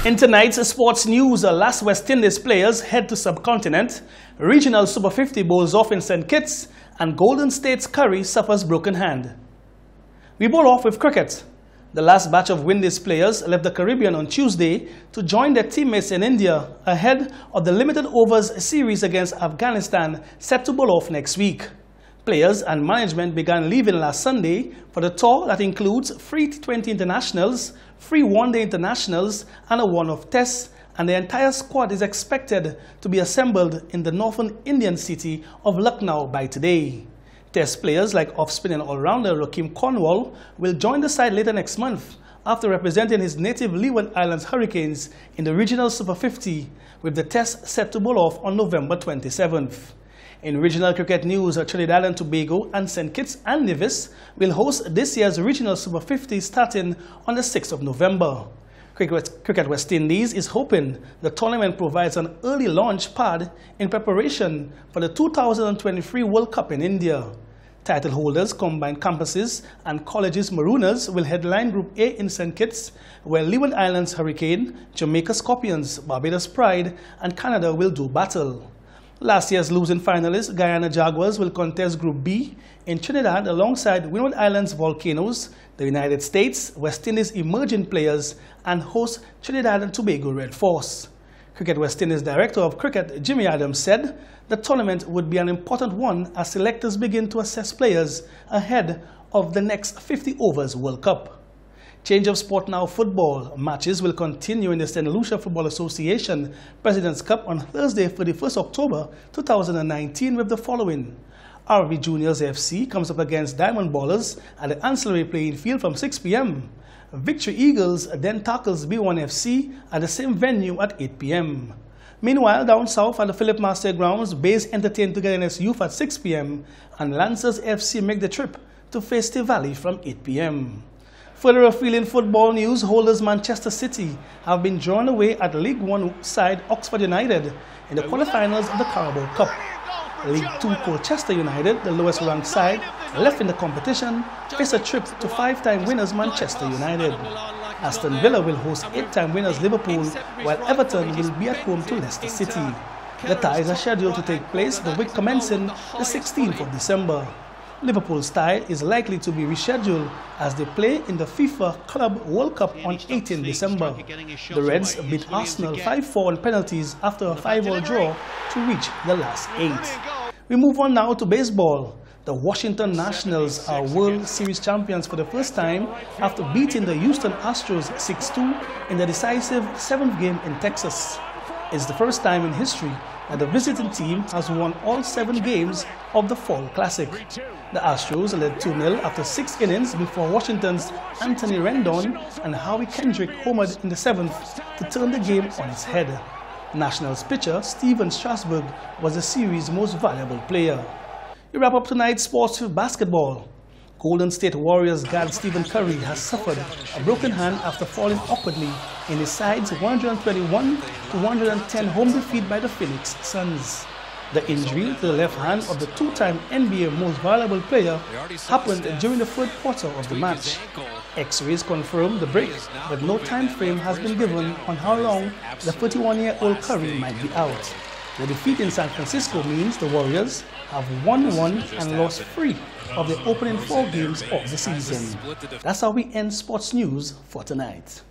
In tonight's sports news, last West Indies players head to subcontinent, regional Super 50 bowls off in St. Kitts, and Golden State's Curry suffers broken hand. We bowl off with cricket. The last batch of Windies players left the Caribbean on Tuesday to join their teammates in India ahead of the limited overs series against Afghanistan set to bowl off next week. Players and management began leaving last Sunday for the tour that includes 3 T20 internationals, 3 one-day internationals, and a one-off test, and the entire squad is expected to be assembled in the northern Indian city of Lucknow by today. Test players like off-spinning all-rounder Rakeem Cornwall will join the side later next month after representing his native Leeward Islands Hurricanes in the regional Super 50, with the test set to bowl off on November 27th. In regional cricket news, Trinidad and Tobago and St. Kitts and Nevis will host this year's regional Super 50 starting on the 6th of November. Cricket West Indies is hoping the tournament provides an early launch pad in preparation for the 2023 World Cup in India. Title holders Combined Campuses and Colleges Marooners will headline Group A in St. Kitts, where Leeward Islands Hurricane, Jamaica Scorpions, Barbados Pride and Canada will do battle. Last year's losing finalists, Guyana Jaguars, will contest Group B in Trinidad alongside Windward Islands Volcanoes, the United States, West Indies emerging players, and host Trinidad and Tobago Red Force. Cricket West Indies Director of Cricket, Jimmy Adams, said the tournament would be an important one as selectors begin to assess players ahead of the next 50 overs World Cup. Change of sport now. Football matches will continue in the St. Lucia Football Association President's Cup on Thursday, 31st October 2019 with the following. RV Juniors FC comes up against Diamond Ballers at the Ancillary Playing Field from 6 p.m. Victory Eagles then tackles B1 FC at the same venue at 8 p.m. Meanwhile, down south at the Philip Master Grounds, Bays entertain Togetherness Youth at 6 p.m. and Lancers FC make the trip to face the Valley from 8 p.m. Further afield in football news, holders Manchester City have been drawn away at League One side Oxford United in the quarterfinals of the Carabao Cup. League Two Colchester United, the lowest ranked side, left in the competition, face a trip to 5-time winners Manchester United. Aston Villa will host 8-time winners Liverpool, while Everton will be at home to Leicester City. The ties are scheduled to take place the week commencing the 16th of December. Liverpool's tie is likely to be rescheduled as they play in the FIFA Club World Cup on 18 December. The Reds beat Arsenal 5-4 on penalties after a 5-all draw to reach the last 8. We move on now to baseball. The Washington Nationals are World Series champions for the first time after beating the Houston Astros 6-2 in the decisive 7th game in Texas. It's the first time in history that the visiting team has won all 7 games of the Fall Classic. The Astros led 2-0 after 6 innings before Washington's Anthony Rendon and Howie Kendrick homered in the 7th to turn the game on its head. Nationals pitcher Steven Strasburg was the series' most valuable player. We wrap up tonight's sports with basketball. Golden State Warriors guard Stephen Curry has suffered a broken hand after falling awkwardly in his side's 121-110 home defeat by the Phoenix Suns. The injury to the left hand of the 2-time NBA most valuable player happened during the third quarter of the match. X-rays confirmed the break, but no time frame has been given on how long the 31-year-old Curry might be out. The defeat in San Francisco means the Warriors have won 1 and lost 3 of the opening 4 games of the season. That's how we end sports news for tonight.